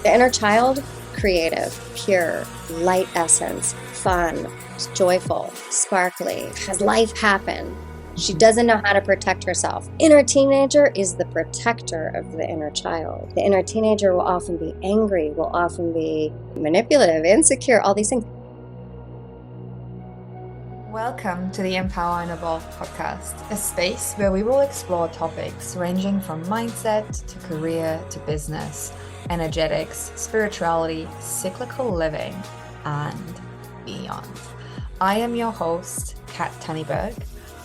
The inner child, creative, pure, light essence, fun, joyful, sparkly, has life happen. She doesn't know how to protect herself. Inner teenager is the protector of the inner child. The inner teenager will often be angry, will often be manipulative, insecure, all these things. Welcome to the Empower and Evolve podcast, a space where we will explore topics ranging from mindset to career to business, energetics, spirituality, cyclical living, and beyond. I am your host, Kat Tunnyberg.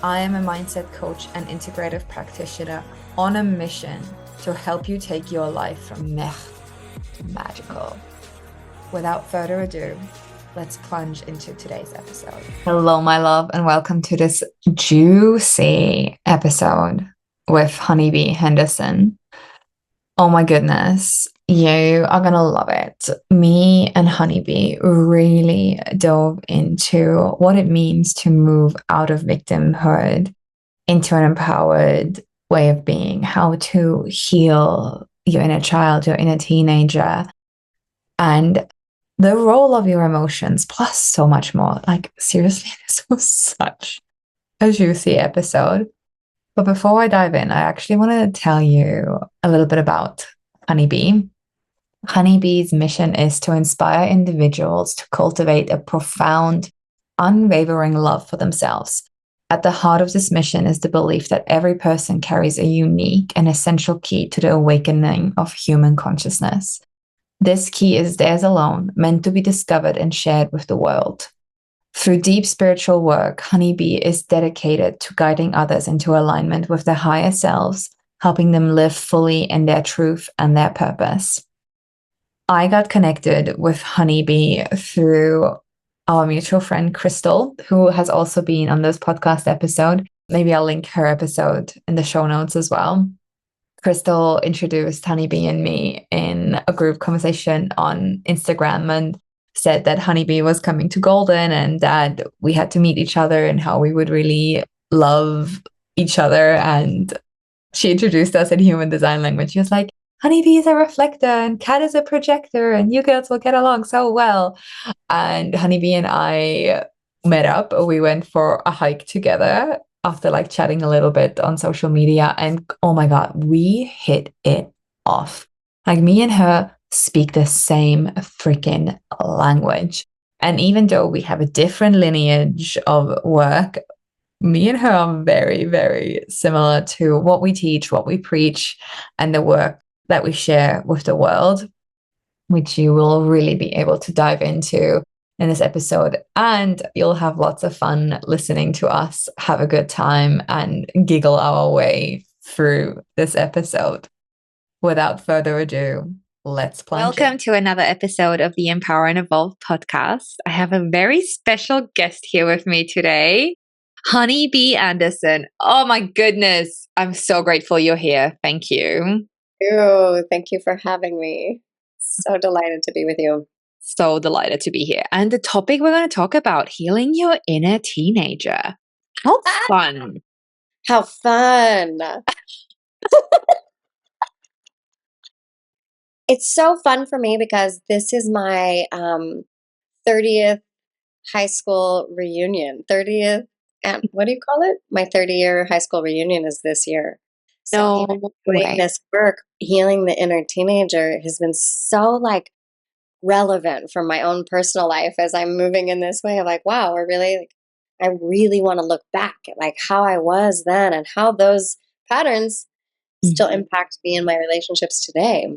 I am a mindset coach and integrative practitioner on a mission to help you take your life from meh to magical. Without further ado, let's plunge into today's episode. Hello, my love, and welcome to this juicy episode with Honeybee Henderson. Oh my goodness, you are going to love it. Me and Honeybee really dove into what it means to move out of victimhood into an empowered way of being, how to heal your inner child, your inner teenager, and the role of your emotions, plus so much more. Like, seriously, this was such a juicy episode. But before I dive in, I actually want to tell you a little bit about Honeybee. Honeybee's mission is to inspire individuals to cultivate a profound, unwavering love for themselves. At the heart of this mission is the belief that every person carries a unique and essential key to the awakening of human consciousness. This key is theirs alone, meant to be discovered and shared with the world. Through deep spiritual work, Honeybee is dedicated to guiding others into alignment with their higher selves, helping them live fully in their truth and their purpose. I got connected with Honeybee through our mutual friend, Crystal, who has also been on this podcast episode. Maybe I'll link her episode in the show notes as well. Crystal introduced Honeybee and me in a group conversation on Instagram and said that Honeybee was coming to Golden and that we had to meet each other and how we would really love each other. And she introduced us in human design language. She was like, Honeybee is a reflector and Kat is a projector and you girls will get along so well. And Honeybee and I met up. We went for a hike together after like chatting a little bit on social media, and oh my God, we hit it off. Like, me and her speak the same freaking language. And even though we have a different lineage of work, me and her are very, very similar to what we teach, what we preach, and the work that we share with the world, which you will really be able to dive into in this episode. And you'll have lots of fun listening to us have a good time and giggle our way through this episode. Without further ado, let's plunge Welcome to another episode of the Empower and Evolve podcast. I have a very special guest here with me today, Honeybee Anderson. Oh my goodness. I'm so grateful you're here. Thank you. Thank you for having me. So delighted to be with you. So delighted to be here. And the topic we're going to talk about, healing your inner teenager. How fun. How fun. It's so fun for me because this is my 30th high school reunion. 30th, what do you call it? My 30-year high school reunion is this year. So No even way. doing this work, healing the inner teenager, has been so like relevant for my own personal life as I'm moving in this way. I'm like, wow, I really want to look back at like how I was then and how those patterns still impact me in my relationships today.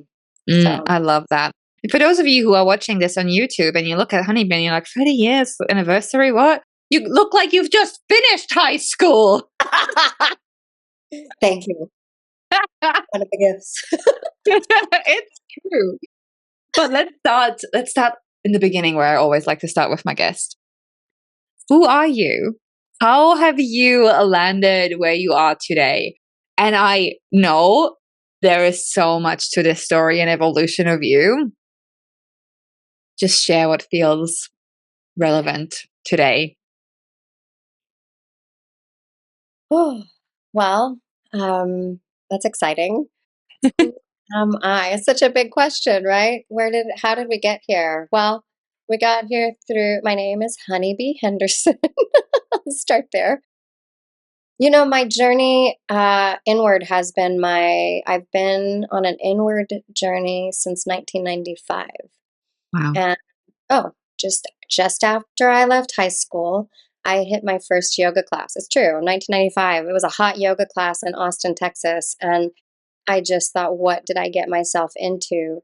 So I love that. And for those of you who are watching this on YouTube and you look at Honeybee and you're like, 30 years anniversary, what? You look like you've just finished high school. thank you. One of the gifts. It's true. But let's start in the beginning, where I always like to start with my guest. Who are you? How have you landed where you are today? And I know there is so much to this story and evolution of you. Just share what feels relevant today. Oh, well, that's exciting. It's such a big question, right? How did we get here? Well, we got here through, my name is Honeybee Henderson. Let's start there. My journey inward has been I've been on an inward journey since 1995. Wow. And oh, just after I left high school, I hit my first yoga class. It's true, 1995. It was a hot yoga class in Austin, Texas, and I just thought, what did I get myself into?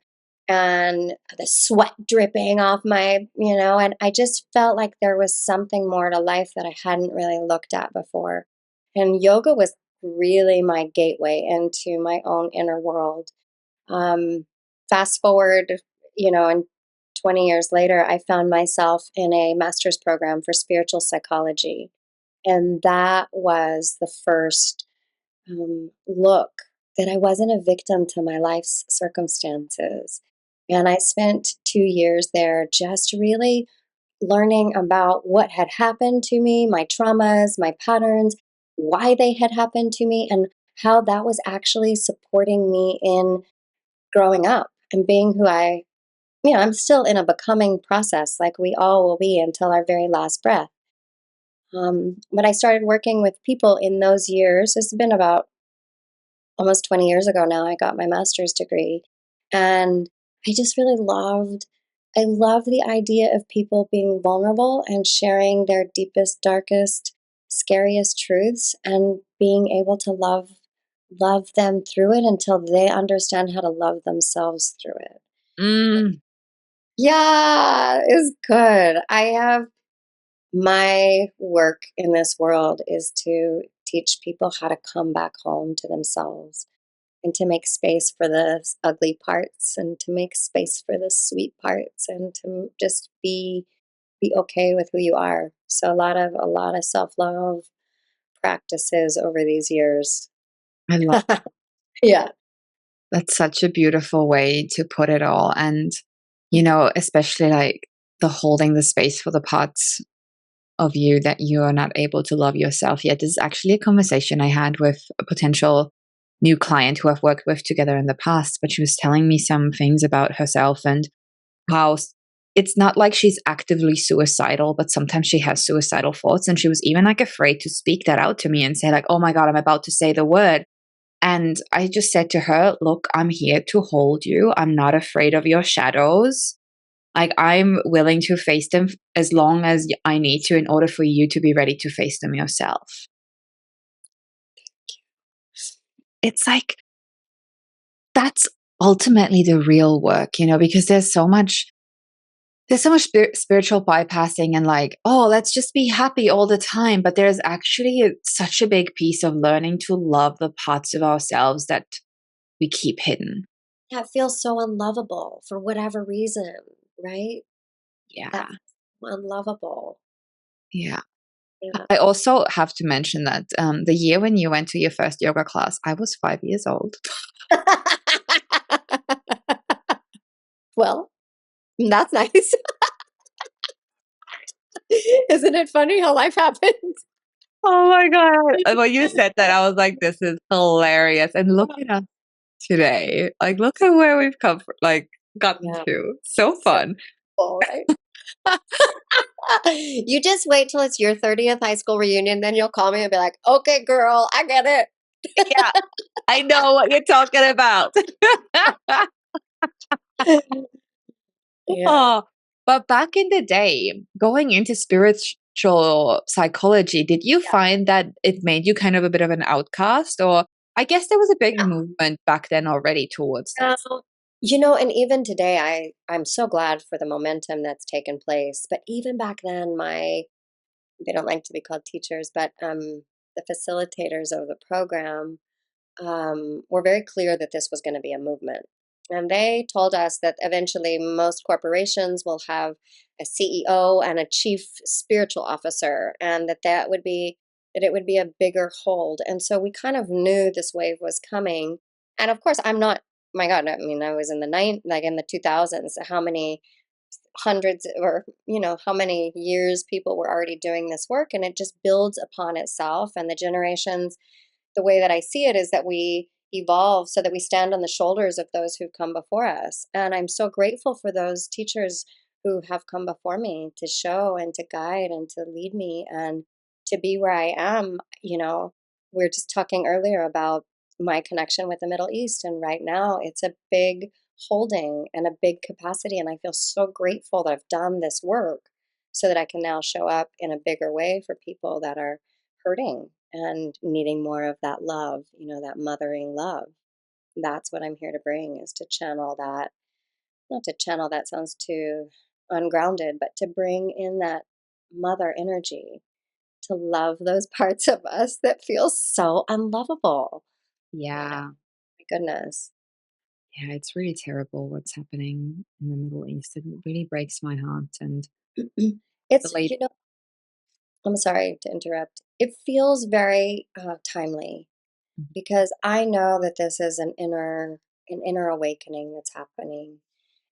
And the sweat dripping off and I just felt like there was something more to life that I hadn't really looked at before. And yoga was really my gateway into my own inner world. Fast forward, and 20 years later, I found myself in a master's program for spiritual psychology. And that was the first look that I wasn't a victim to my life's circumstances. And I spent 2 years there just really learning about what had happened to me, my traumas, my patterns, why they had happened to me, and how that was actually supporting me in growing up and being I'm still in a becoming process like we all will be until our very last breath. But I started working with people in those years. It's been about almost 20 years ago now. I got my master's degree. And I just really I love the idea of people being vulnerable and sharing their deepest, darkest, scariest truths and being able to love them through it until they understand how to love themselves through it. Mm, Yeah, it's good. I have my work in this world is to teach people how to come back home to themselves and to make space for the ugly parts and to make space for the sweet parts and to just be okay with who you are. So a lot of self-love practices over these years. I love Yeah. that's such a beautiful way to put it all. And, especially like the holding the space for the parts of you that you are not able to love yourself yet. This is actually a conversation I had with a potential new client who I've worked with together in the past, but she was telling me some things about herself and how it's not like she's actively suicidal, but sometimes she has suicidal thoughts. And she was even like afraid to speak that out to me and say, like, oh my God, I'm about to say the word. And I just said to her, look, I'm here to hold you. I'm not afraid of your shadows. Like, I'm willing to face them as long as I need to in order for you to be ready to face them yourself. It's like, that's ultimately the real work, because there's so much spiritual bypassing and like, oh, let's just be happy all the time. But there's actually such a big piece of learning to love the parts of ourselves that we keep hidden. Yeah, it feels so unlovable for whatever reason, right? Yeah. That's unlovable. Yeah. Yeah. I also have to mention that the year when you went to your first yoga class, I was 5 years old. Well, that's nice. Isn't it funny how life happens? Oh my God. And when you said that, I was like, this is hilarious. And look at us today. Like, look at where we've come from, like, gotten Yeah. to. So So fun. cool, right? You just wait till it's your 30th high school reunion, then you'll call me and be like, okay, girl, I get it. Yeah, I know what you're talking about. Yeah. Oh, but back in the day, going into spiritual psychology, did you find that it made you kind of a bit of an outcast? Or I guess there was a big movement back then already towards Yeah. this. And even today, I'm so glad for the momentum that's taken place. But even back then, they don't like to be called teachers, but the facilitators of the program were very clear that this was going to be a movement. And they told us that eventually most corporations will have a CEO and a chief spiritual officer, and that it would be a bigger hold. And so we kind of knew this wave was coming. And of course, I'm not. My God, I mean, I was in like in the 2000s. How many hundreds or how many years people were already doing this work, and it just builds upon itself, and the generations, the way that I see it is that we evolve so that we stand on the shoulders of those who've come before us. And I'm so grateful for those teachers who have come before me to show and to guide and to lead me and to be where I am. We are just talking earlier about my connection with the Middle East. And right now, it's a big holding and a big capacity. And I feel so grateful that I've done this work so that I can now show up in a bigger way for people that are hurting and needing more of that love, that mothering love. That's what I'm here to bring, is to channel that. Not to channel, that sounds too ungrounded, but to bring in that mother energy, to love those parts of us that feel so unlovable. Yeah. My goodness. Yeah, it's really terrible what's happening in the Middle East. It really breaks my heart. And the It's, lady, I'm sorry to interrupt. It feels very timely because I know that this is an inner awakening that's happening.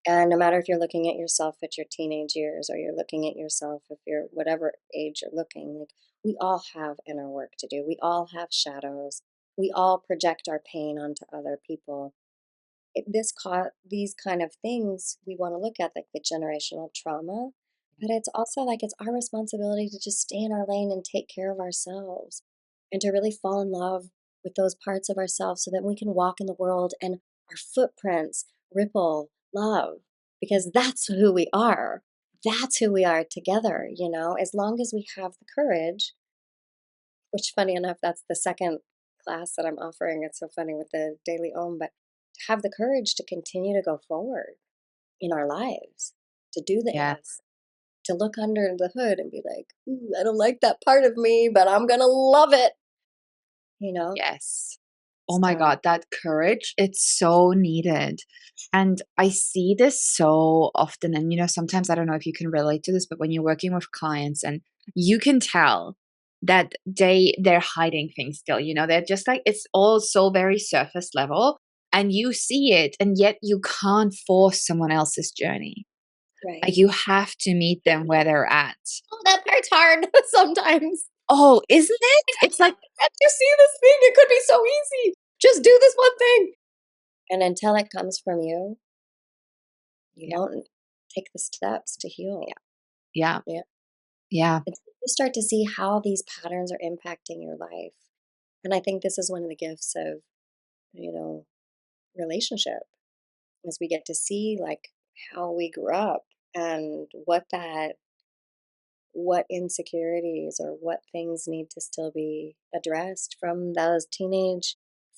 And no matter if you're looking at yourself at your teenage years or you're looking at yourself if you're whatever age you're looking, like, we all have inner work to do. We all have shadows. We all project our pain onto other people. These kind of things we want to look at, like the generational trauma, but it's also like it's our responsibility to just stay in our lane and take care of ourselves and to really fall in love with those parts of ourselves so that we can walk in the world and our footprints ripple love, because that's who we are. That's who we are together, as long as we have the courage, which, funny enough, that's the second class that I'm offering. It's so funny with the daily Om, but to have the courage to continue to go forward in our lives, to do the inner work, yes, to look under the hood and be like, "Ooh, I don't like that part of me, but I'm going to love it." You know? yes. Oh my So, God, that courage, it's so needed. And I see this so often. And, sometimes I don't know if you can relate to this, but when you're working with clients and you can tell that they're hiding things still, they're just like, it's all so very surface level and you see it, and yet you can't force someone else's journey. right. Like you have to meet them where they're at. Oh, that part's hard sometimes. Oh, isn't it? It's like, Can't you see this thing? It could be so easy. Just do this one thing. And until it comes from you, you yeah, won't take the steps to heal. yeah, Yeah. yeah, Until you start to see how these patterns are impacting your life. And I think this is one of the gifts of, you know, relationship, is we get to see like how we grew up and what insecurities or what things need to still be addressed from those teenage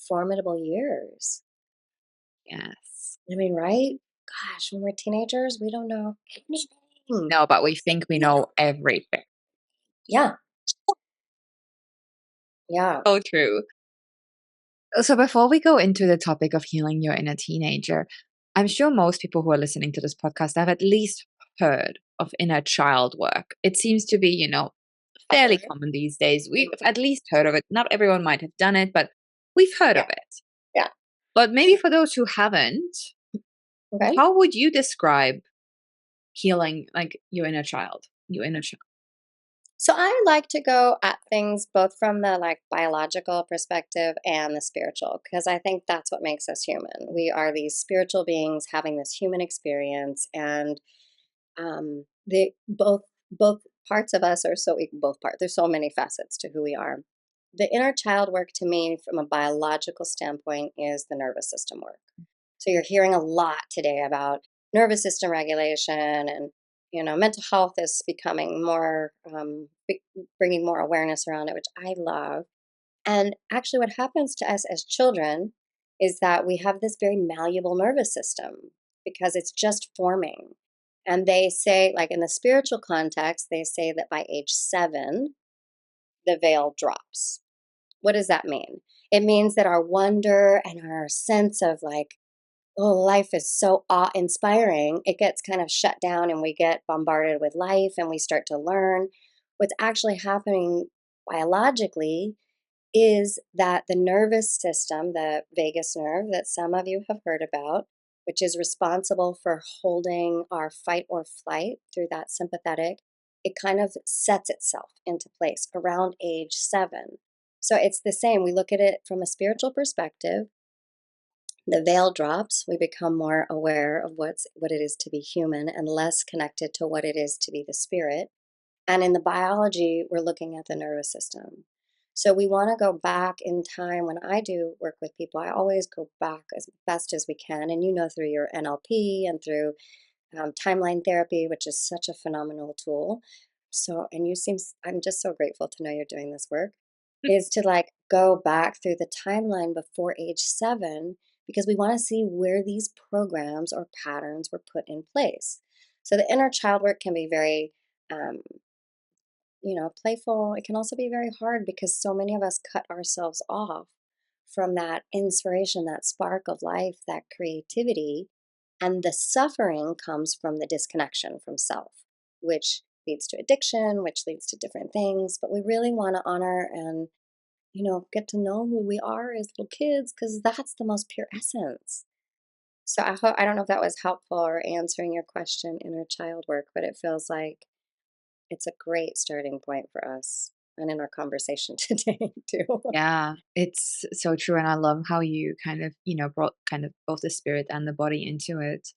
formidable years. yes. I mean, right? Gosh, when we're teenagers, we don't know anything. No, but we think we know everything. Yeah, yeah. So true. So before we go into the topic of healing your inner teenager, I'm sure most people who are listening to this podcast have at least heard of inner child work. It seems to be, fairly common these days. We've at least heard of it. Not everyone might have done it, but we've heard of Yeah, it. yeah. But maybe for those who haven't, Okay. how would you describe healing like your inner child? Your inner child. So I like to go at things both from the like biological perspective and the spiritual, because I think that's what makes us human. We are these spiritual beings having this human experience, and they both parts of us are so both parts. There's so many facets to who we are. The inner child work to me, from a biological standpoint, is the nervous system work. So you're hearing a lot today about nervous system regulation, and mental health is becoming more, bringing more awareness around it, which I love. And actually, what happens to us as children is that we have this very malleable nervous system because it's just forming. And they say, like in the spiritual context, they say that by age 7, the veil drops. What does that mean? It means that our wonder and our sense of like, oh, life is so awe inspiring, it gets kind of shut down and we get bombarded with life and we start to learn. What's actually happening biologically is that the nervous system, the vagus nerve that some of you have heard about, which is responsible for holding our fight or flight through that sympathetic, it kind of sets itself into place around age 7. So it's the same. We look at it from a spiritual perspective. the veil drops. We become more aware of what it is to be human and less connected to what it is to be the spirit. And in the biology, we're looking at the nervous system. So we want to go back in time. When I do work with people, I always go back as best as we can. And through your NLP and through timeline therapy, which is such a phenomenal tool. So, and I'm just so grateful to know you're doing this work, is to like go back through the timeline before age 7, because we want to see where these programs or patterns were put in place. So the inner child work can be very, um, playful. It can also be very hard because so many of us cut ourselves off from that inspiration, that spark of life, that creativity. And the suffering comes from the disconnection from self, which leads to addiction, which leads to different things. But we really want to honor and, get to know who we are as little kids, because that's the most pure essence. So I don't know if that was helpful or answering your question, inner child work, but it feels like it's a great starting point for us and in our conversation today too. Yeah, it's so true. And I love how you kind of, brought kind of both the spirit and the body into it.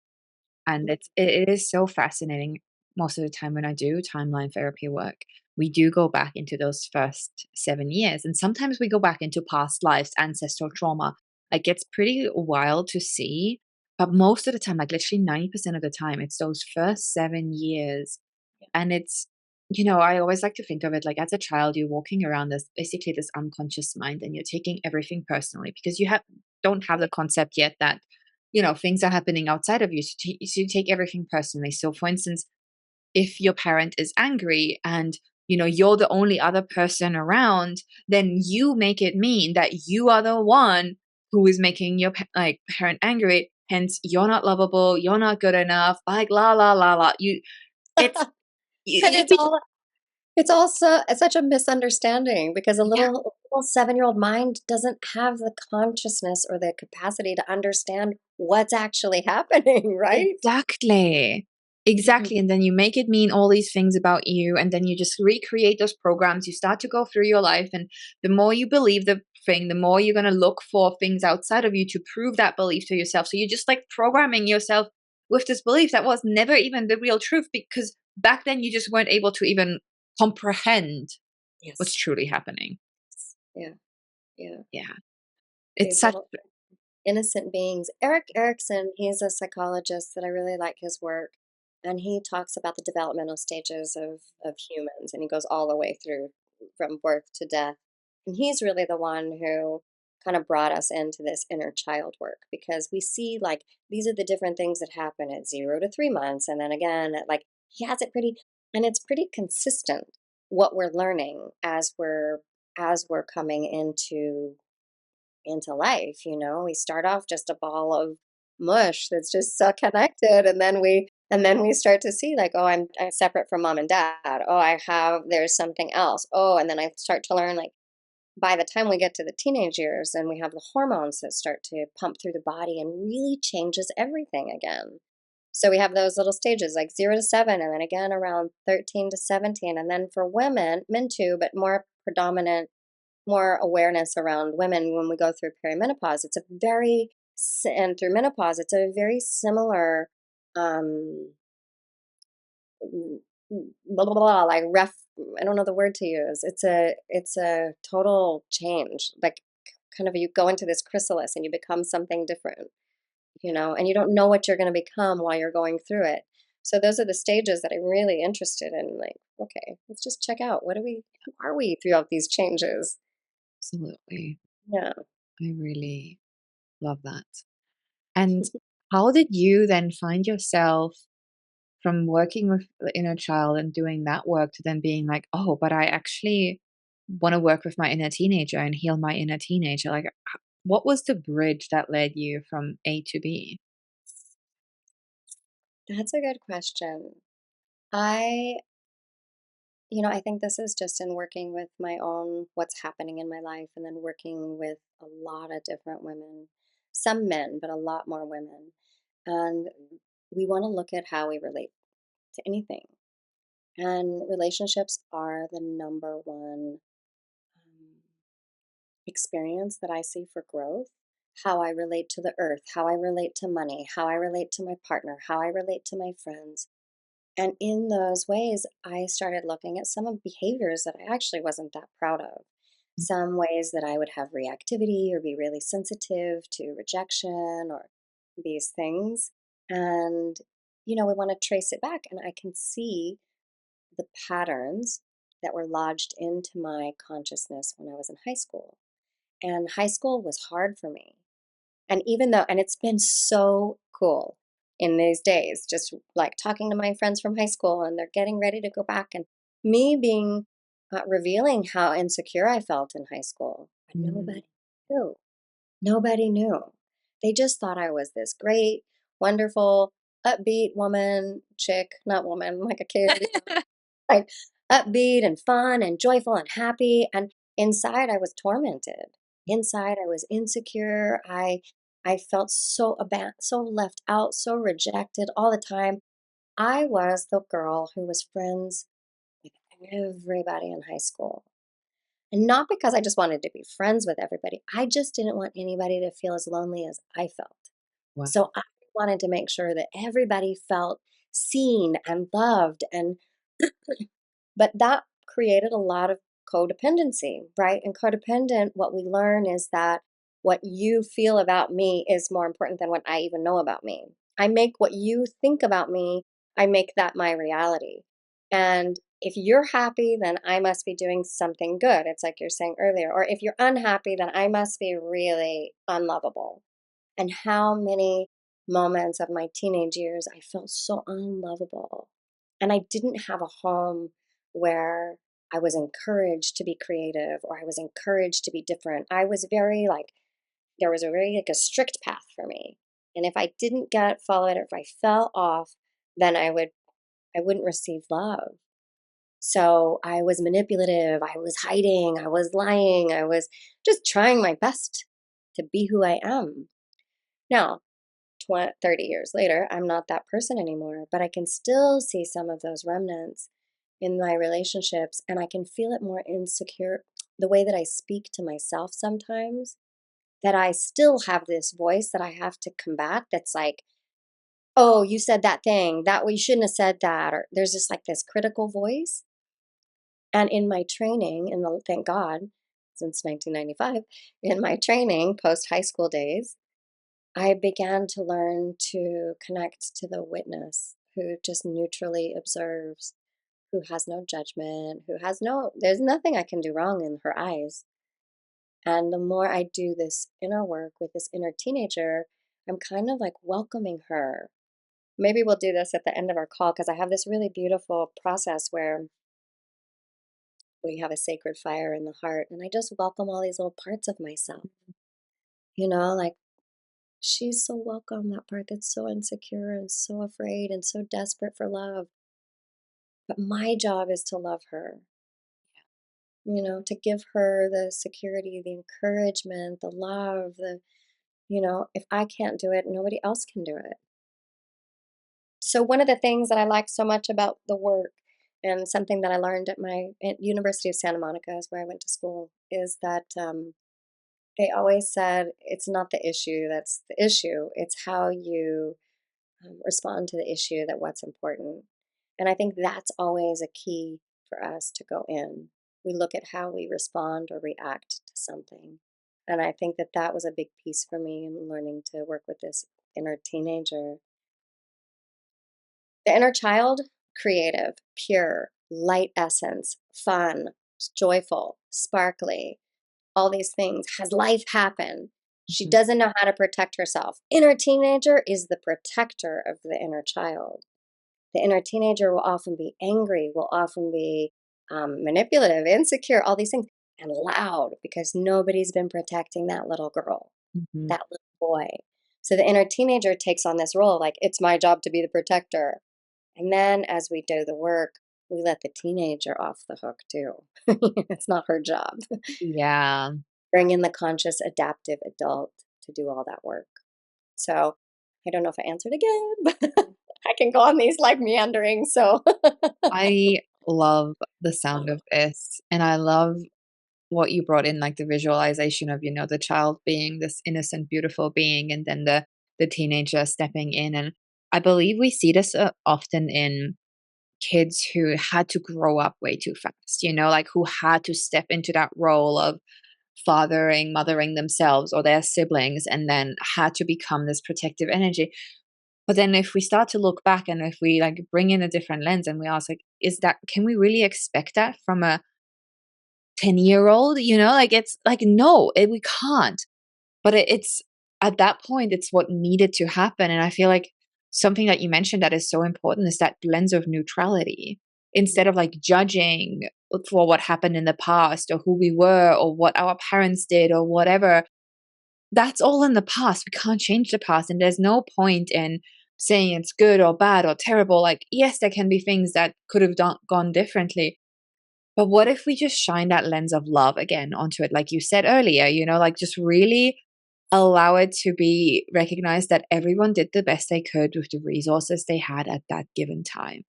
And it is so fascinating. Most of the time when I do timeline therapy work, we do go back into those first 7 years. And sometimes we go back into past lives, ancestral trauma. Like it's pretty wild to see. But most of the time, like literally 90% of the time, it's those first 7 years. And it's, I always like to think of it like as a child, you're walking around this basically this unconscious mind and you're taking everything personally because don't have the concept yet that things are happening outside of you. So you take everything personally. So, for instance, if your parent is angry and you're the only other person around, then you make it mean that you are the one who is making your parent angry. Hence, you're not lovable. You're not good enough. Like la la la la. It's And you be it's also such a misunderstanding because a yeah. little 7-year-old mind doesn't have the consciousness or the capacity to understand what's actually happening, right? Exactly. Mhm. Exactly. And then you make it mean all these things about you. And then you just recreate those programs. You start to go through your life. And the more you believe the thing, the more you're going to look for things outside of you to prove that belief to yourself. So you're just like programming yourself with this belief that was never even the real truth because back then you just weren't able to even comprehend what's Yes. truly happening. Yeah. Yeah. Yeah. It's These such, little innocent beings. Eric Erickson, he's a psychologist that I really like his work. And he talks about the developmental stages of humans, and he goes all the way through from birth to death. And he's really the one who kind of brought us into this inner child work, because we see like these are the different things that happen at 0 to 3 months. And then again, he has it pretty, and it's pretty consistent what we're learning as we're coming into life. We start off just a ball of mush that's just so connected, and then we start to see like, oh, I'm separate from mom and dad. Oh, there's something else. Oh, and then I start to learn, like, by the time we get to the teenage years, and we have the hormones that start to pump through the body and really changes everything again. So we have those little stages like 0 to 7, and then again around 13 to 17. And then for men too, but more awareness around women when we go through perimenopause. And through menopause, it's a very similar, um, blah, blah, blah, like I don't know the word to use. It's a total change. Like kind of you go into this chrysalis and you become something different, and you don't know what you're going to become while you're going through it. So those are the stages that I'm really interested in. Like, okay, let's just check out who are we throughout these changes? absolutely. Yeah. I really love that. And how did you then find yourself from working with the inner child and doing that work to then being like, oh, but I actually want to work with my inner teenager and heal my inner teenager? Like, what was the bridge that led you from A to B? That's a good question. I, I think this is just in working with my own, what's happening in my life, and then working with a lot of different women, some men, but a lot more women. And we want to look at how we relate to anything. And relationships are the number one um, experience that I see for growth. how I relate to the earth, how I relate to money, how I relate to my partner, how I relate to my friends. And in those ways, I started looking at some of behaviors that I actually wasn't that proud of. Some ways that I would have reactivity or be really sensitive to rejection or these things. And, we want to trace it back. And I can see the patterns that were lodged into my consciousness when I was in high school. And high school was hard for me. And it's been so cool in these days, just like talking to my friends from high school and they're getting ready to go back and me being revealing how insecure I felt in high school. But Mm. knew. Nobody knew. They just thought I was this great, wonderful, upbeat woman, chick, not woman, like a kid, like upbeat and fun and joyful and happy. And inside I was tormented. Inside I was insecure. I felt so so left out, so rejected all the time. I was the girl who was friends with everybody in high school. And not because I just wanted to be friends with everybody. I just didn't want anybody to feel as lonely as I felt. Wow. So I wanted to make sure that everybody felt seen and loved, and but that created a lot of codependency, right? And codependent, what we learn is that what you feel about me is more important than what I even know about me. I make what you think about me, I make that my reality. And if you're happy, then I must be doing something good. It's like you're saying earlier. Or if you're unhappy, then I must be really unlovable. And how many moments of my teenage years I felt so unlovable. And I didn't have a home where I was encouraged to be creative or I was encouraged to be different. I was very like, there was a very like a strict path for me. And if I didn't follow it, or if I fell off, then I wouldn't receive love. So I was manipulative, I was hiding, I was lying, I was just trying my best to be who I am. Now, 30 years later, I'm not that person anymore, but I can still see some of those remnants in my relationships, and I can feel it more insecure the way that I speak to myself sometimes, that I still have this voice that I have to combat that's like, oh, you said that thing, that you shouldn't have said that, or there's just like this critical voice. And in my training, thank God, since 1995, in my training post high school days, I began to learn to connect to the witness who just neutrally observes, who has no judgment, there's nothing I can do wrong in her eyes. And the more I do this inner work with this inner teenager, I'm kind of like welcoming her. Maybe we'll do this at the end of our call because I have this really beautiful process where we have a sacred fire in the heart and I just welcome all these little parts of myself. Like she's so welcome, that part that's so insecure and so afraid and so desperate for love. But my job is to love her, to give her the security, the encouragement, the love, if I can't do it, nobody else can do it. So, one of the things that I like so much about the work and something that I learned at University of Santa Monica, is where I went to school, is that they always said it's not the issue that's the issue, it's how you respond to the issue, that what's important. And I think that's always a key for us to go in. We look at how we respond or react to something. And I think that that was a big piece for me in learning to work with this inner teenager. The inner child, creative, pure, light essence, fun, joyful, sparkly, all these things, has life happen. She Mhm. doesn't know how to protect herself. Inner teenager is the protector of the inner child. The inner teenager will often be angry, will often be manipulative, insecure, all these things, and loud because nobody's been protecting that little girl, Mhm. that little boy. So the inner teenager takes on this role like, it's my job to be the protector. And then as we do the work, we let the teenager off the hook too. It's not her job. Yeah. Bring in the conscious, adaptive adult to do all that work. So I don't know if I answered again, but I can go on these like meandering. So I love the sound of this, and I love what you brought in, like the visualization of, the child being this innocent, beautiful being, and then the teenager stepping in. And I believe we see this often in kids who had to grow up way too fast, like who had to step into that role of fathering, mothering themselves or their siblings, and then had to become this protective energy. But then if we start to look back and if we like bring in a different lens and we ask, like, can we really expect that from a 10-year-old? Like it's like, no, we can't. But it's at that point, it's what needed to happen. And I feel like something that you mentioned that is so important is that lens of neutrality. Instead of like judging for what happened in the past or who we were or what our parents did or whatever, that's all in the past. We can't change the past. And there's no point in saying it's good or bad or terrible. Like, yes, there can be things that could have gone differently. But what if we just shine that lens of love again onto it? Like you said earlier, like just really allow it to be recognized that everyone did the best they could with the resources they had at that given time.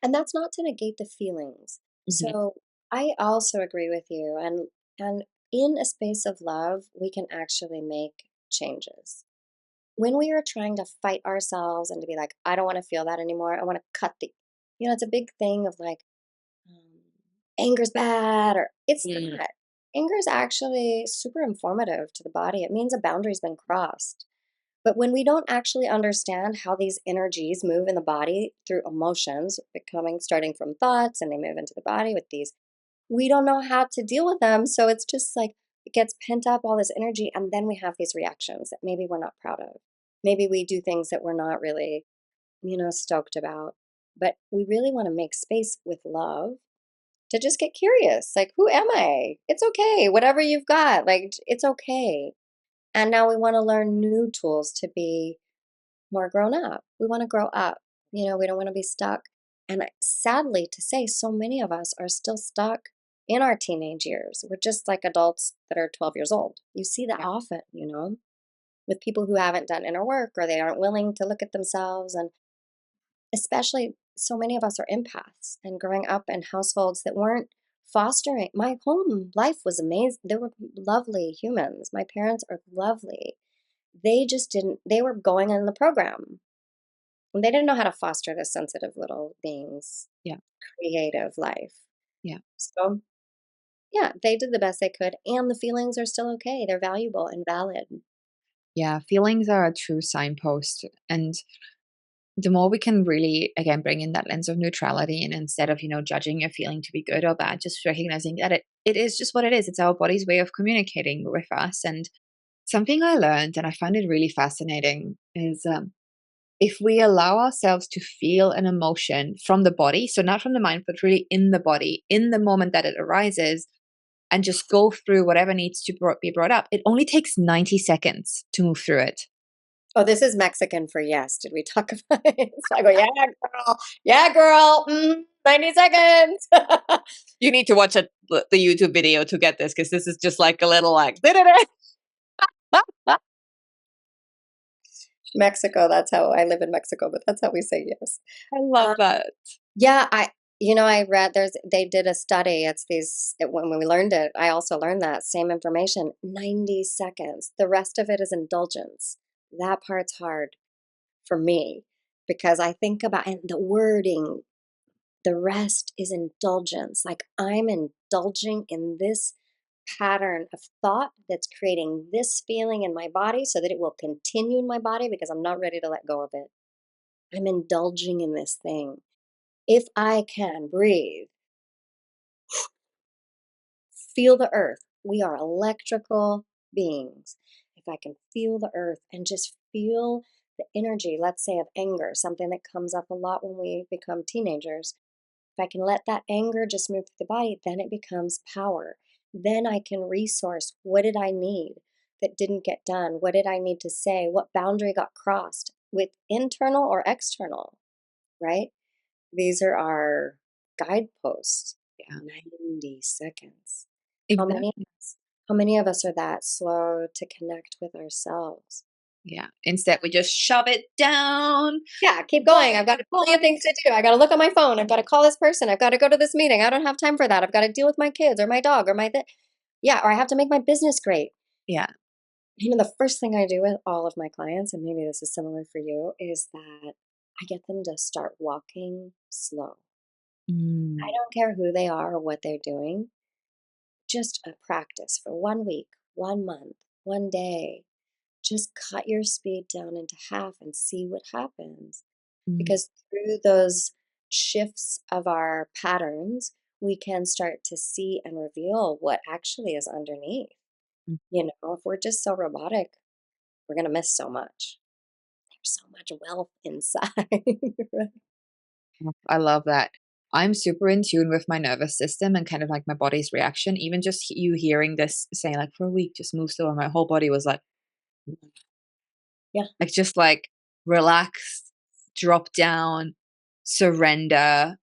And that's not to negate the feelings. Mhm. So I also agree with you. And in a space of love, we can actually make changes. When we are trying to fight ourselves and to be like, I don't want to feel that anymore. I want to cut it's a big thing of like, um, anger's bad, or it's Mm. not. Anger is actually super informative to the body. It means a boundary's been crossed. But when we don't actually understand how these energies move in the body through emotions, starting from thoughts and they move into the body with these, we don't know how to deal with them. So it's just like it gets pent up, all this energy, and then we have these reactions that maybe we're not proud of. Maybe we do things that we're not really, stoked about. But we really want to make space with love to just get curious. Like, who am I? It's okay. Whatever you've got, like, it's okay. And now we want to learn new tools to be more grown up. We want to grow up. We don't want to be stuck. And sadly to say, so many of us are still stuck in our teenage years. We're just like adults that are 12 years old. You see that Yeah. often, with people who haven't done inner work or they aren't willing to look at themselves. And especially so many of us are empaths and growing up in households that weren't fostering. My home life was amazing. They were lovely humans. My parents are lovely. They just didn't, they were going in the program. And they didn't know how to foster the sensitive little beings, Yeah. creative life. Yeah. So, yeah, they did the best they could. And the feelings are still okay. They're valuable and valid. Yeah. Feelings are a true signpost. And the more we can really, again, bring in that lens of neutrality and instead of, judging a feeling to be good or bad, just recognizing that it is just what it is. It's our body's way of communicating with us. And something I learned, and I find it really fascinating, is if we allow ourselves to feel an emotion from the body, so not from the mind, but really in the body, in the moment that it arises, and just go through whatever needs to be brought up, it only takes 90 seconds to move through it. Oh, this is Mexican for yes. Did we talk about it? So I go, yeah, girl. Yeah, girl. 90 seconds. You need to watch the YouTube video to get this because this is just like a little like, Mexico. That's how I live in Mexico, but that's how we say yes. I love that. Yeah, I read they did a study. When we learned it, I also learned that same information, 90 seconds. The rest of it is indulgence. That part's hard for me because I think about and the wording, the rest is indulgence. Like I'm indulging in this pattern of thought that's creating this feeling in my body so that it will continue in my body because I'm not ready to let go of it. I'm indulging in this thing. If I can breathe, feel the earth. We are electrical beings. If I can feel the earth and just feel the energy, let's say of anger, something that comes up a lot when we become teenagers. If I can let that anger just move through the body, then it becomes power. Then I can resource what did I need that didn't get done? What did I need to say? What boundary got crossed with internal or external, right? These are our guideposts. Yeah, 90 seconds. How many exactly. how many of us are that slow to connect with ourselves? Yeah. Instead, we just shove it down. Yeah, keep going. I've got a million things to do. I got to look on my phone. I've got to call this person. I've got to go to this meeting. I don't have time for that. I've got to deal with my kids or my dog or yeah, or I have to make my business great. Yeah. The first thing I do with all of my clients, and maybe this is similar for you, is that I get them to start walking slow. I Mm, don't care who they are or what they're doing, just a practice for 1 week, 1 month, 1 day. Just cut your speed down into half and see what happens. mm, Because through those shifts of our patterns, we can start to see and reveal what actually is underneath. mm. If we're just so robotic, we're going to miss so much. There's so much wealth inside. Right? I love that. I'm super in tune with my nervous system and kind of like my body's reaction. Even just you hearing this saying like for a week, just move slow, and my whole body was Yeah, just like relax, drop down, surrender.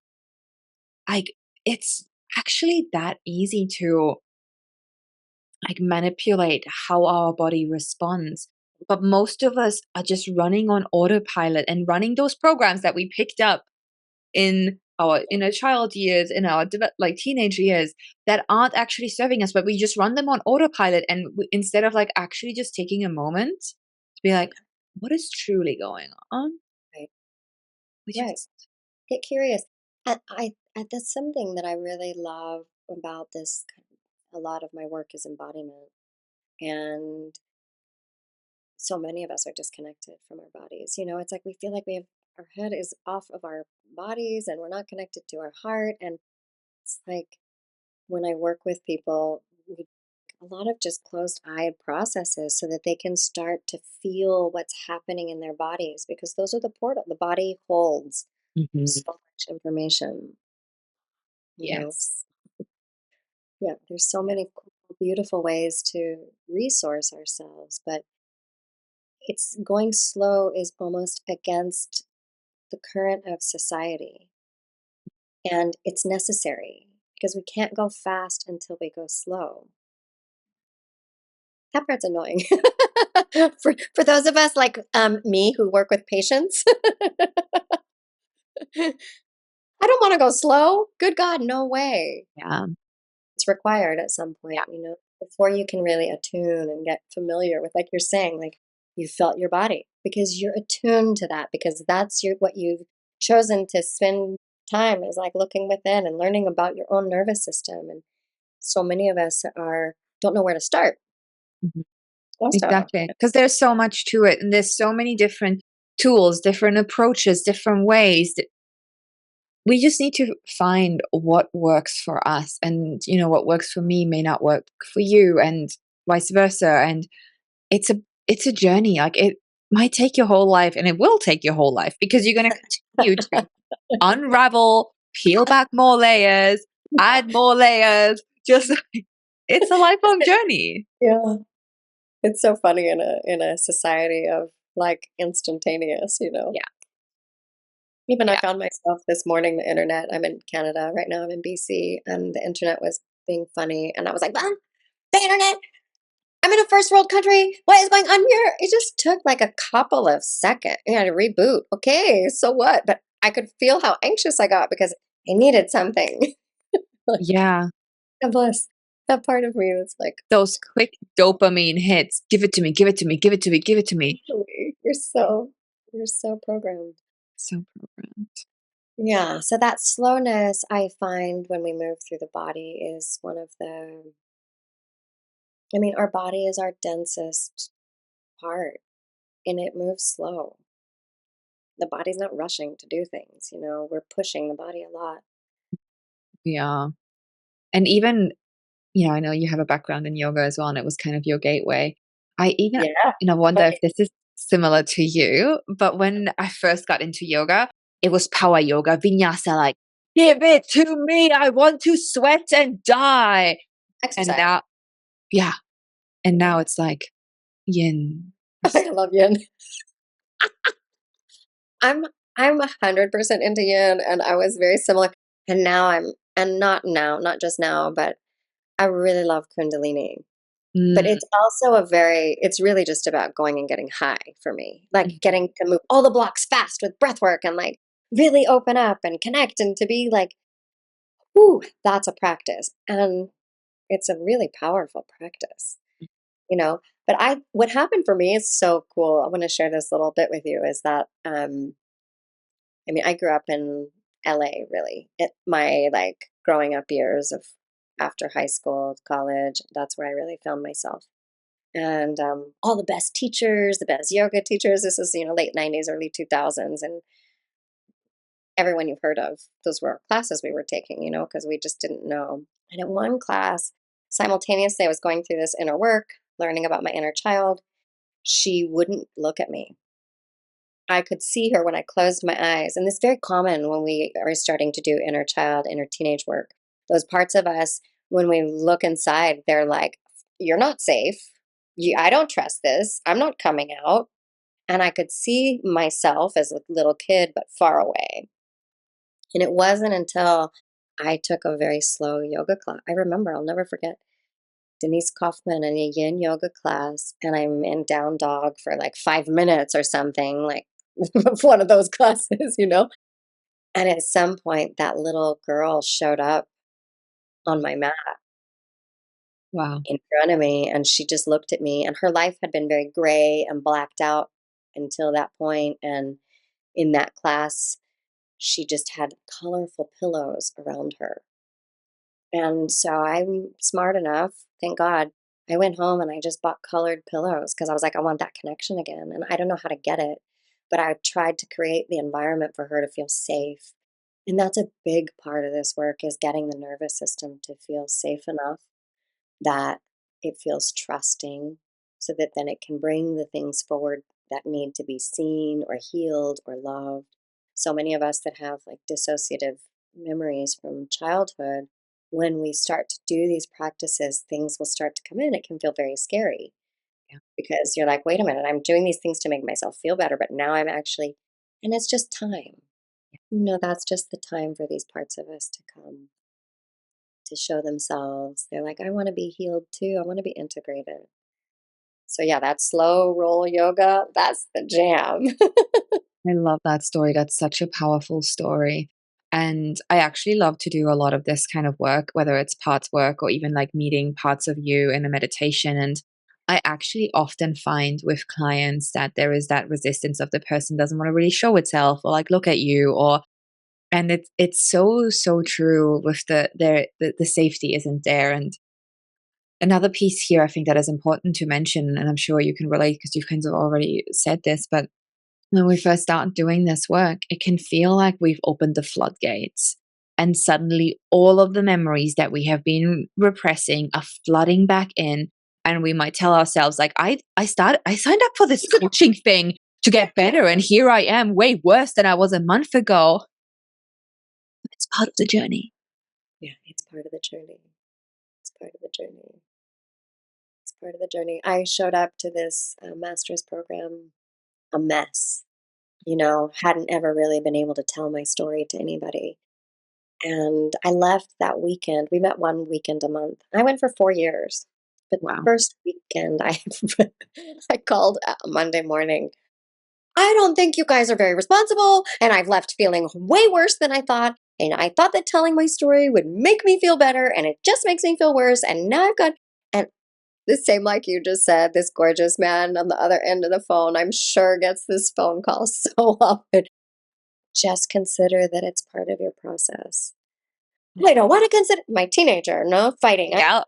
Like it's actually that easy to like manipulate how our body responds. But most of us are just running on autopilot and running those programs that we picked up in our inner child years, in our like teenage years, that aren't actually serving us, but we just run them on autopilot. And instead of like actually just taking a moment to be like, what is truly going on? right, We right. just, Get curious. And that's something that I really love about this. A lot of my work is embodiment. And so many of us are disconnected from our bodies. It's like we feel like we have our head is off of our bodies and we're not connected to our heart. And it's like when I work with people, a lot of just closed eye processes so that they can start to feel what's happening in their bodies because those are the portal. The body holds mhm, so much information, you know. yes. Yeah, there's so many cool, beautiful ways to resource ourselves, but it's going slow is almost against the current of society. And it's necessary because we can't go fast until we go slow. That part's annoying. For those of us like me who work with patients, I don't want to go slow. Good God, no way. Yeah. It's required at some point, Yeah. before you can really attune and get familiar with, like you're saying, like you felt your body because you're attuned to that because that's what you've chosen to spend time is like looking within and learning about your own nervous system. And so many of us don't know where to start. Mhm. Most of us. Exactly. Because there's so much to it, and there's so many different tools, different approaches, different ways. We just need to find what works for us, and what works for me may not work for you, and vice versa. And it's a journey. Like it might take your whole life, and it will take your whole life because you're going to continue to unravel, peel back more layers, add more layers. Just it's a lifelong journey. Yeah. It's so funny in a society of like instantaneous. Yeah, Even I yeah, found myself this morning, the internet, I'm in Canada right now, I'm in BC, and the internet was being funny. And I was like, "Mom, the internet, I'm in a first world country. What is going on here?" It just took like a couple of seconds. I had to reboot. Okay, so what? But I could feel how anxious I got because I needed something. Like, yeah. God bless that part of me that's like, Those quick dopamine hits. Give it to me. Give it to me. Give it to me. Give it to me. "Really, you're so programmed." So programmed. Yeah, so that slowness I find when we move through the body is one of our body is our densest part and it moves slow. The body's not rushing to do things. We're pushing the body a lot. Yeah. And even, I know you have a background in yoga as well, and it was kind of your gateway. I even, Yeah. wonder if Okay. this is similar to you, but when I first got into yoga, it was power yoga, vinyasa, like, give it to me. I want to sweat and die. And Exercise. now, yeah. And Yeah. now it's like yin. I love yin. I'm I'm 100% into yin and I was very similar. And not now, not just now, but I really love Kundalini. But Mm, it's also it's really just about going and getting high for me, like getting to move all the blocks fast with breath work and like really open up and connect and to be like, whoo, that's a practice. And it's a really powerful practice, you know. But what happened for me is so cool. I want to share this little bit with you is that, I mean, I grew up in LA really. My like growing up years of after high school, college, that's where I really found myself. And all the best teachers, the best yoga teachers. This is, late 90s, early 2000s. And everyone you've heard of, those were our classes we were taking, because we just didn't know. And in one class, simultaneously, I was going through this inner work, learning about my inner child. She wouldn't look at me. I could see her when I closed my eyes. And this is very common when we are starting to do inner child, inner teenage work. Those parts of us, when we look inside, they're like, you're not safe. I don't trust this. I'm not coming out. And I could see myself as a little kid, but far away. And it wasn't until I took a very slow yoga class. I remember, I'll never forget Denise Kaufman in a yin yoga class, and I'm in down dog for like 5 minutes or something, like one of those classes. And at some point, that little girl showed up on my mat wow. in front of me, and she just looked at me, and her life had been very gray and blacked out until that point. And in that class, she just had colorful pillows around her. And so I'm smart enough, thank God. I went home and I just bought colored pillows because I was like, I want that connection again. And I don't know how to get it, but I tried to create the environment for her to feel safe. And that's a big part of this work is getting the nervous system to feel safe enough that it feels trusting so that then it can bring the things forward that need to be seen or healed or loved. So many of us that have like dissociative memories from childhood, when we start to do these practices, things will start to come in. It can feel very scary Yeah. because you're like, wait a minute, I'm doing these things to make myself feel better, but now I'm actually, and it's just time. That's just the time for these parts of us to come to show themselves. They're like, I want to be healed too. I want to be integrated. So yeah, that slow roll yoga, that's the jam. I love that story. That's such a powerful story. And I actually love to do a lot of this kind of work, whether it's parts work or even like meeting parts of you in a meditation. And I actually often find with clients that there is that resistance of the person doesn't want to really show itself or like look at you or and it's so true with the safety isn't there. And another piece here I think that is important to mention, and I'm sure you can relate because you've kind of already said this, but when we first start doing this work, it can feel like we've opened the floodgates. And suddenly, all of the memories that we have been repressing are flooding back in. And we might tell ourselves, like, I signed up for this coaching thing to get better. And here I am, way worse than I was a month ago. It's part of the journey. Yeah, it's part of the journey. It's part of the journey. It's part of the journey. I showed up to this master's program a mess, hadn't ever really been able to tell my story to anybody. And I left that weekend. We met one weekend a month. I went for 4 years. But the Wow. first weekend, I called Monday morning. I don't think you guys are very responsible. And I've left feeling way worse than I thought. And I thought that telling my story would make me feel better. And it just makes me feel worse. And now I've got, and the same like you just said, this gorgeous man on the other end of the phone, I'm sure gets this phone call so often. Just consider that it's part of your process. I don't want to consider my teenager, no fighting. I Yeah.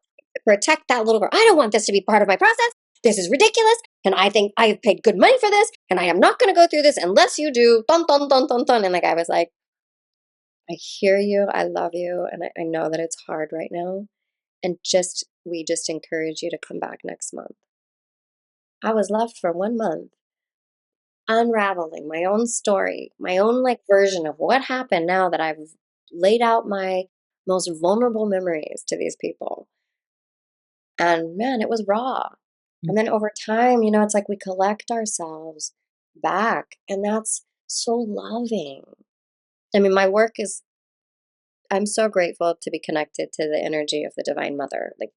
protect that little girl. I don't want this to be part of my process. This is ridiculous. And I think I have paid good money for this. And I am not going to go through this unless you do. Dun, dun, dun, dun, dun. And the guy was like, I hear you. I love you. And I know that it's hard right now. And we just encourage you to come back next month. I was left for 1 month unraveling my own story, my own like version of what happened now that I've laid out my most vulnerable memories to these people. And man, it was raw. And then over time, it's like we collect ourselves back, and that's so loving. I mean, my work is I'm so grateful to be connected to the energy of the Divine Mother. Like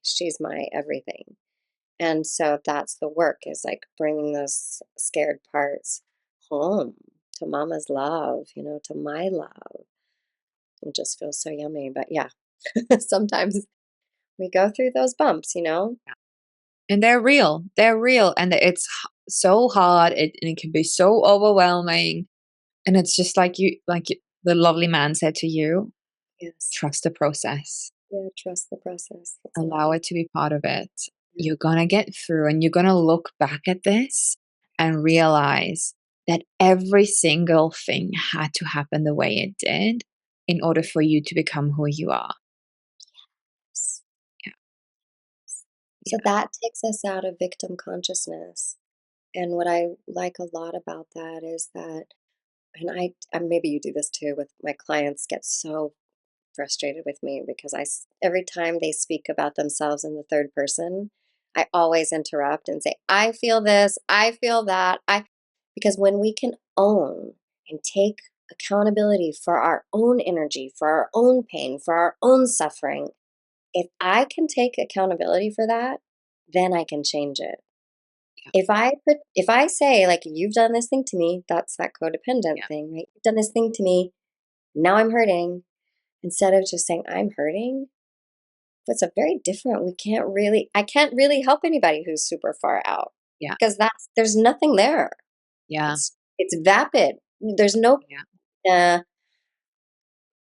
she's my everything. And so that's the work, is like bringing those scared parts home to mama's love, to my love. It just feels so yummy. But yeah, sometimes we go through those bumps. And they're real. They're real. And it's so hard. And it can be so overwhelming. And it's just the lovely man said to you, Yes. trust the process. Yeah, trust the process. That's Allow lovely. it to be part of it. Yeah. You're going to get through, and you're going to look back at this and realize that every single thing had to happen the way it did in order for you to become who you are. Yes. Yeah. So Yeah. that takes us out of victim consciousness. And what I like a lot about that is that, and maybe you do this too with my clients, get so frustrated with me because every time they speak about themselves in the third person, I always interrupt and say, I feel this, I feel that. Because when we can own and take accountability for our own energy, for our own pain, for our own suffering, if I can take accountability for that, then I can change it. Yeah. If I say, like, you've done this thing to me, that's that codependent Yeah. thing, right? You've done this thing to me, now I'm hurting. Instead of just saying I'm hurting, that's a very different. I can't really help anybody who's super far out, Yeah. because there's nothing there. Yeah. It's vapid. There's no Yeah. uh,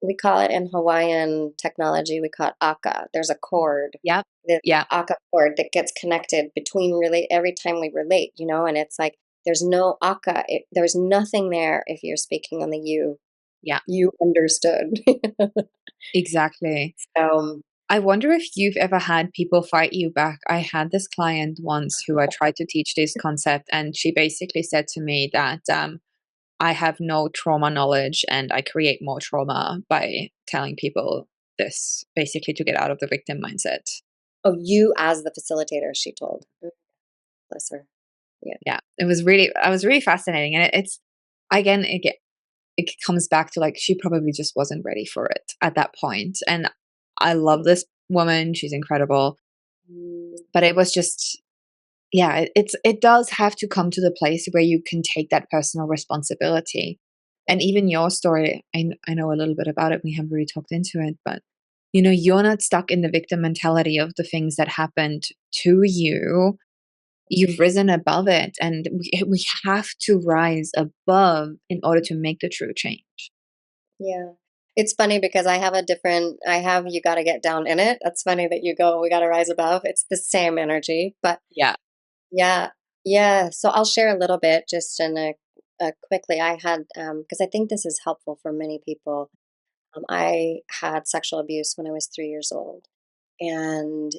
we call it in Hawaiian technology, we call it aka. There's a cord, Yep. the Yeah. aka cord that gets connected between every time we relate, and it's like there's no aka. There's nothing there if you're speaking on the you. Yeah. You understood. Exactly. So, I wonder if you've ever had people fight you back. I had this client once who I tried to teach this concept, and she basically said to me that I have no trauma knowledge and I create more trauma by telling people this, basically to get out of the victim mindset. oh, you as the facilitator, she told. Bless her. Yeah. Yeah, I was really fascinating. And it's, again, it comes back to, like, she probably just wasn't ready for it at that point. And I love this woman. She's incredible. Mm, But it was just, yeah, it does have to come to the place where you can take that personal responsibility. And even your story, I know a little bit about it. We haven't really talked into it, but you're not stuck in the victim mentality of the things that happened to you. You've risen above it, and we have to rise above in order to make the true change. yeah. It's funny because I have you got to get down in it. That's funny that you go, we got to rise above. It's the same energy, but Yeah. yeah. Yeah. So I'll share a little bit just in a quickly. I had, because I think this is helpful for many people. I had sexual abuse when I was 3 years old. And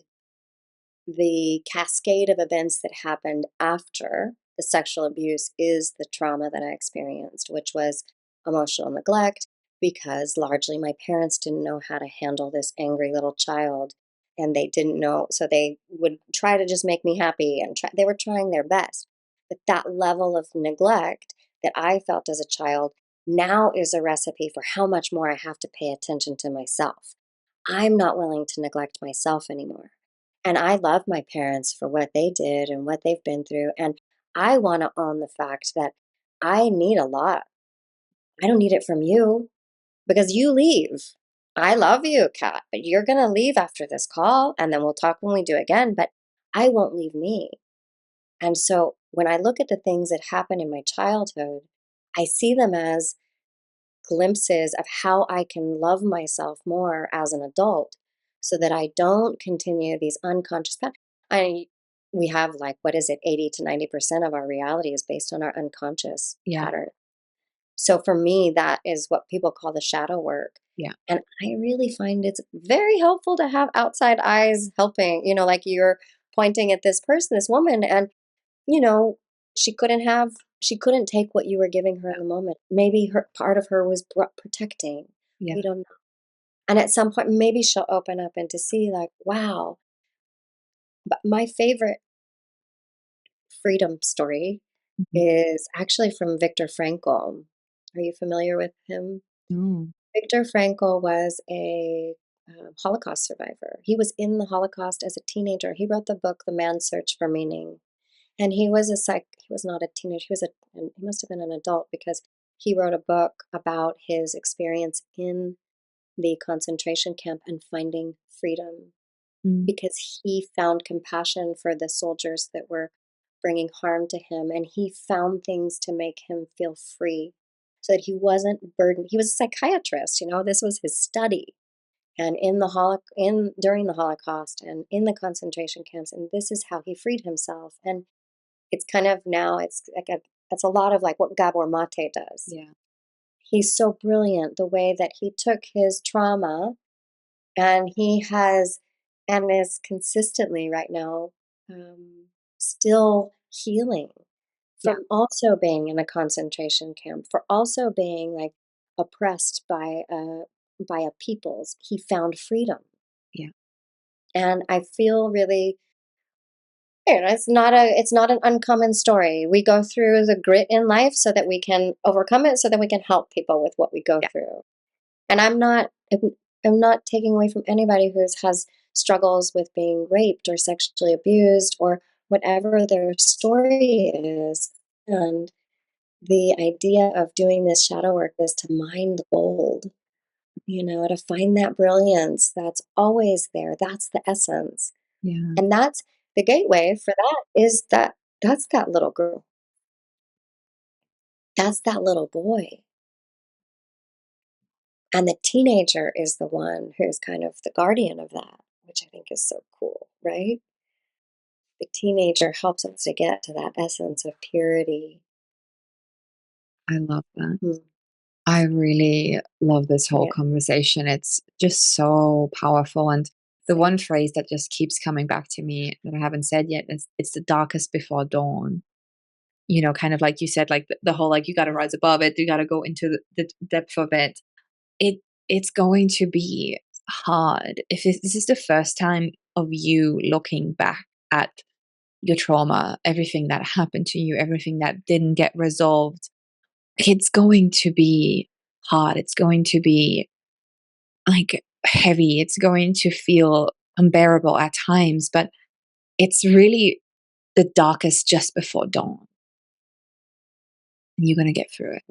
the cascade of events that happened after the sexual abuse is the trauma that I experienced, which was emotional neglect, because largely my parents didn't know how to handle this angry little child. And they didn't know, so they would try to just make me happy, and they were trying their best. But that level of neglect that I felt as a child now is a recipe for how much more I have to pay attention to myself. I'm not willing to neglect myself anymore. And I love my parents for what they did and what they've been through. And I want to own the fact that I need a lot. I don't need it from you because you leave. I love you, Kat, but you're going to leave after this call, and then we'll talk when we do again. But I won't leave me. And so when I look at the things that happened in my childhood, I see them as glimpses of how I can love myself more as an adult, so that I don't continue these unconscious patterns. I We have, like, what is it, 80 to 90% of our reality is based on our unconscious Yeah. pattern. So for me, that is what people call the shadow work. Yeah. And I really find it's very helpful to have outside eyes helping, like you're pointing at this person, this woman, and you know, she couldn't have she couldn't take what you were giving her in the moment. Maybe her part of her was protecting. Yeah. We don't know. And at some point, maybe she'll open up and to see, like, wow. But my favorite freedom story Mhm. is actually from Viktor Frankl. Are you familiar with him? No. Viktor Frankl was a Holocaust survivor. He was in the Holocaust as a teenager. He wrote the book The Man's Search for Meaning. And he was he was not a teenager. He must have been an adult because he wrote a book about his experience in the concentration camp and finding freedom, because he found compassion for the soldiers that were bringing harm to him, and he found things to make him feel free so that he wasn't burdened. He was a psychiatrist, this was his study. And during the Holocaust and in the concentration camps, and this is how he freed himself. And it's kind of now it's a lot of like what Gabor Mate does. Yeah. He's so brilliant the way that he took his trauma, and he has and is consistently right now still healing from also being in a concentration camp, for also being like oppressed by a peoples. He found freedom. Yeah. And I feel really, it's not an uncommon story. We go through the grit in life so that we can overcome it, so that we can help people with what we go through. And I'm not taking away from anybody who has struggles with being raped or sexually abused or whatever their story is. And the idea of doing this shadow work is to mine the gold, to find that brilliance that's always there. That's the essence. Yeah. And that's the gateway for that's that little girl. That's that little boy. And the teenager is the one who's kind of the guardian of that, which I think is so cool, right? The teenager helps us to get to that essence of purity. I love that. Mm. I really love this whole Yeah. conversation. It's just so powerful. And the one phrase that just keeps coming back to me that I haven't said yet is it's the darkest before dawn. Kind of like you said, like the whole, like, you got to rise above it. You got to go into the depth of it. It's going to be hard. If this is the first time of you looking back at your trauma, everything that happened to you, everything that didn't get resolved, it's going to be hard. It's going to be like heavy. It's going to feel unbearable at times, but it's really the darkest just before dawn. And you're going to get through it.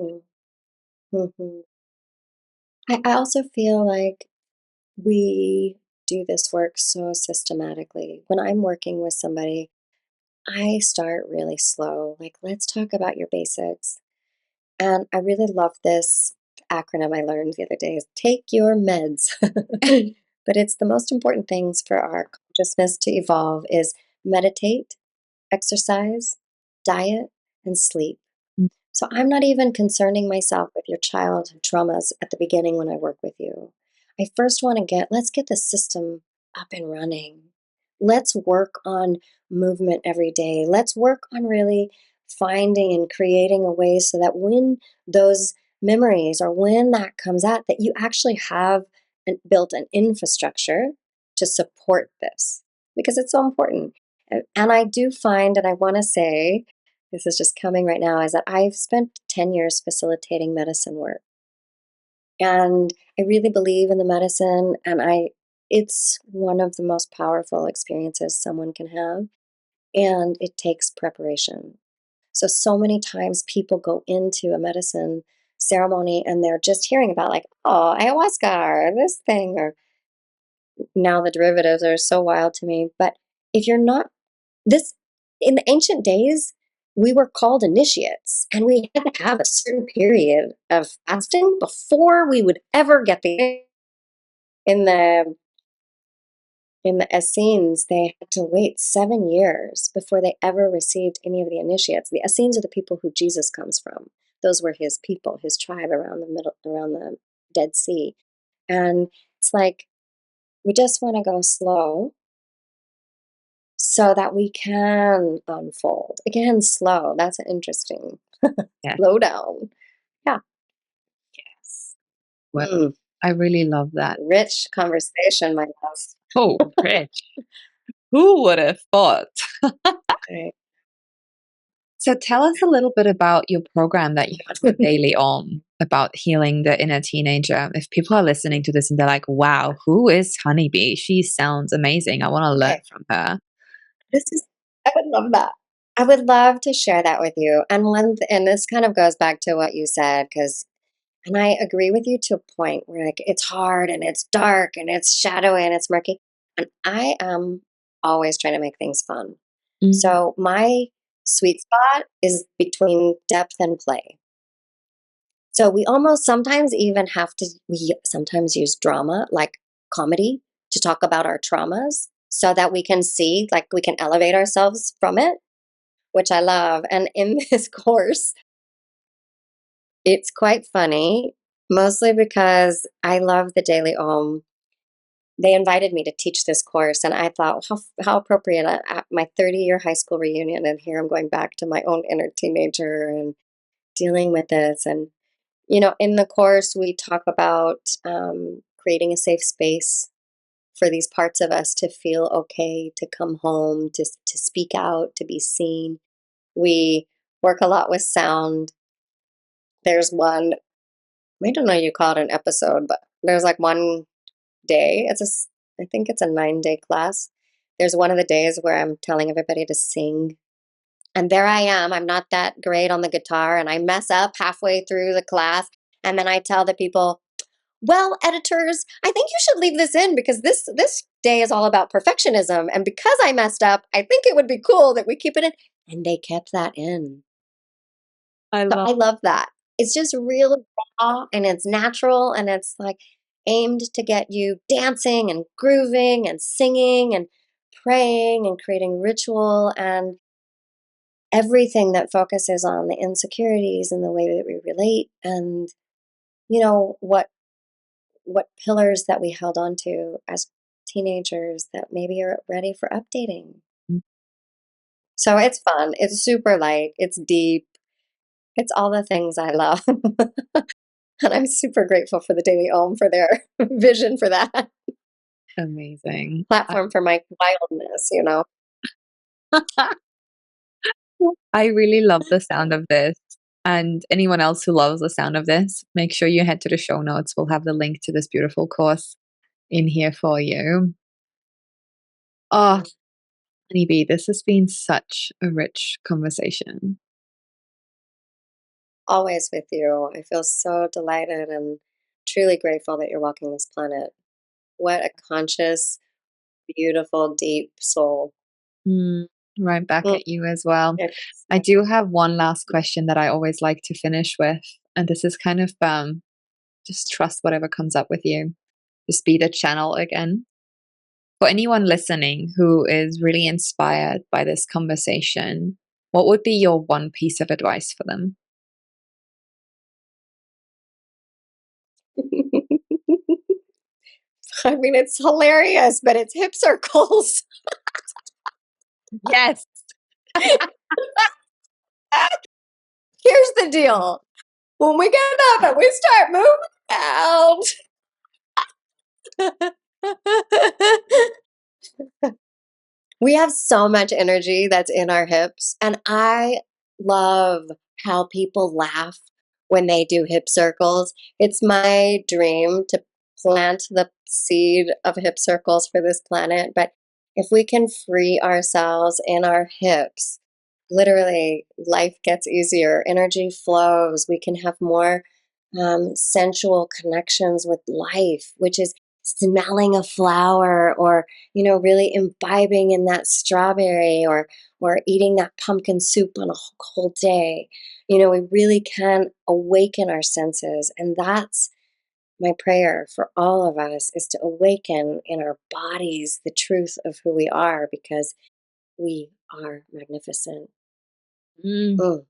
Mm-hmm. I also feel like we do this work so systematically. When I'm working with somebody, I start really slow. Like, let's talk about your basics. And I really love this acronym I learned the other day is take your meds. But it's the most important things for our consciousness to evolve is meditate, exercise, diet, and sleep. Mm. So I'm not even concerning myself with your childhood traumas at the beginning when I work with you. I first want to let's get the system up and running. Let's work on movement every day. Let's work on really finding and creating a way so that when those memories or when that comes out, that you actually have built an infrastructure to support this because it's so important. And I do find, and I want to say, this is just coming right now, is that I've spent 10 years facilitating medicine work. And I really believe in the medicine, and it's one of the most powerful experiences someone can have. And it takes preparation. So many times people go into a medicine ceremony and they're just hearing about, like, oh, ayahuasca or this thing, or now the derivatives are so wild to me. But if you're not this in the ancient days, we were called initiates, and we had to have a certain period of fasting before we would ever get in the in the Essenes. They had to wait 7 years before they ever received any of the initiates. The Essenes are the people who Jesus comes from. Those were his people, his tribe around the Dead Sea. And it's like we just want to go slow so that we can unfold. Again, slow. That's an interesting Yeah. slow down. Yeah. Yes. Well, Mm, I really love that. rich conversation, my love. Oh, rich. Who would have thought? Okay. So tell us a little bit about your program that you have with Daily Om about healing the inner teenager. If people are listening to this and they're like, wow, who is Honeybee? She sounds amazing. I want to learn Okay. from her. This is I would love that. I would love to share that with you. And this kind of goes back to what you said, because and I agree with you to a point where like it's hard and it's dark and it's shadowy and it's murky. And I am always trying to make things fun. Mm, So my sweet spot is between depth and play. So we almost sometimes even have to we sometimes use drama like comedy to talk about our traumas so that we can see like we can elevate ourselves from it, which I love. And in this course, it's quite funny, mostly because I love the Daily Om. They invited me to teach this course, and I thought, how appropriate at my 30-year high school reunion. And here I'm going back to my own inner teenager and dealing with this. And, in the course, we talk about creating a safe space for these parts of us to feel okay, to come home, to speak out, to be seen. We work a lot with sound. There's one, I don't know you call it an episode, but there's like one day. I think it's a 9-day class. There's one of the days where I'm telling everybody to sing. And there I am. I'm not that great on the guitar and I mess up halfway through the class. And then I tell the people, well, editors, I think you should leave this in because this day is all about perfectionism. And because I messed up, I think it would be cool that we keep it in. And they kept that in. I So love I love that. It's just real raw and it's natural and it's like aimed to get you dancing and grooving and singing and praying and creating ritual and everything that focuses on the insecurities and the way that we relate and what pillars that we held on to as teenagers that maybe are ready for updating. it. So it's fun. It's super light. It's deep. It's all the things I love. And I'm super grateful for the Daily Om for their vision for that Amazing. platform for my wildness. I really love the sound of this. And anyone else who loves the sound of this, make sure you head to the show notes. We'll have the link to this beautiful course in here for you. Oh, Honeybee, this has been such a rich conversation. Always with you. I feel so delighted and truly grateful that you're walking this planet. What a conscious, beautiful, deep soul. Mm, right back Mm, at you as well. it's- I do have one last question that I always like to finish with. And this is kind of just trust whatever comes up with you. Just be the channel again. For anyone listening who is really inspired by this conversation, what would be your one piece of advice for them? I mean, it's hilarious, but it's hip circles. Yes. Here's the deal. When we get up and we start moving out, we have so much energy that's in our hips. And I love how people laugh when they do hip circles. It's my dream to plant the seed of hip circles for this planet. But if we can free ourselves in our hips, literally life gets easier, energy flows, we can have more sensual connections with life, which is smelling a flower or really imbibing in that strawberry or eating that pumpkin soup on a cold day. We really can awaken our senses, and that's my prayer for all of us, is to awaken in our bodies the truth of who we are, because we are magnificent. Mm, Mm,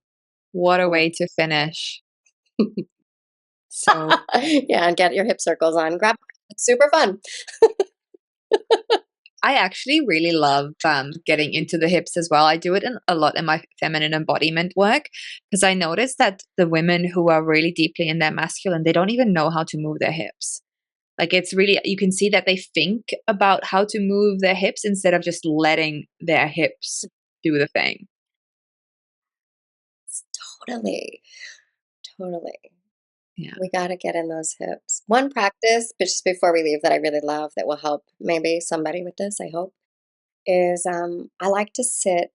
what a mm. way to finish. So Yeah, and get your hip circles on. Grab it's super fun. I actually really love getting into the hips as well. I do it a lot in my feminine embodiment work because I notice that the women who are really deeply in their masculine, they don't even know how to move their hips. Like it's really, you can see that they think about how to move their hips instead of just letting their hips do the thing. Totally. Totally. Yeah. We got to get in those hips. One practice, but just before we leave, that I really love that will help maybe somebody with this, I hope, is I like to sit.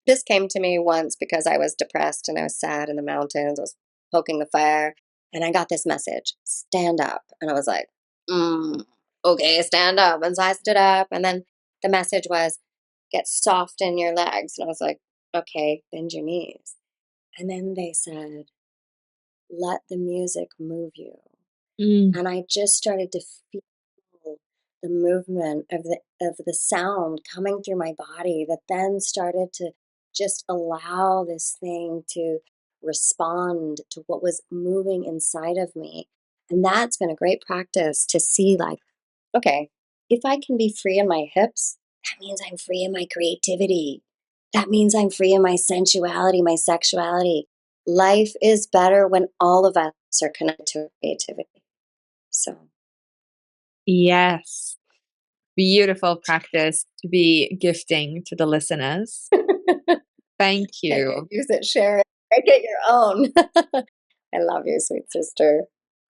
This came to me once because I was depressed and I was sad in the mountains. I was poking the fire and I got this message, stand up. And I was like, okay, stand up. And so I stood up. And then the message was, get soft in your legs. And I was like, okay, bend your knees. And then they said, let the music move you. Mm. And I just started to feel the movement of the sound coming through my body that then started to just allow this thing to respond to what was moving inside of me. And that's been a great practice to see, like, okay, if I can be free in my hips, that means I'm free in my creativity. That means I'm free in my sensuality, my sexuality. Life is better when all of us are connected to creativity. So, Yes. Beautiful practice to be gifting to the listeners. Thank you. use it, share it, make it your own. I love you, sweet sister.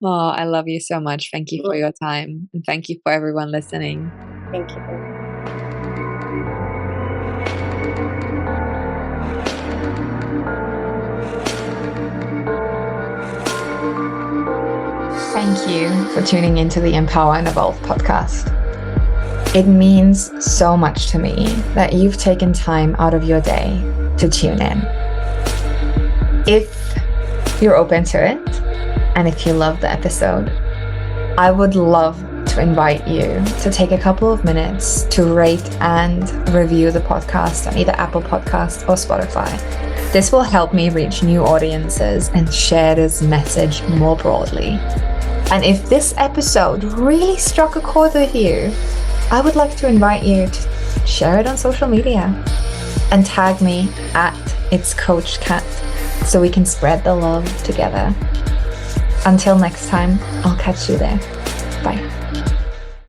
Oh, I love you so much. Thank you for your time. And thank you for everyone listening. Thank you. Thank you for tuning into the Empower and Evolve podcast. It means so much to me that you've taken time out of your day to tune in. If you're open to it, and if you love the episode, I would love to invite you to take a couple of minutes to rate and review the podcast on either Apple Podcasts or Spotify. This will help me reach new audiences and share this message more broadly. And if this episode really struck a chord with you, I would like to invite you to share it on social media and tag me at It's Coach Kat so we can spread the love together. Until next time, I'll catch you there. Bye.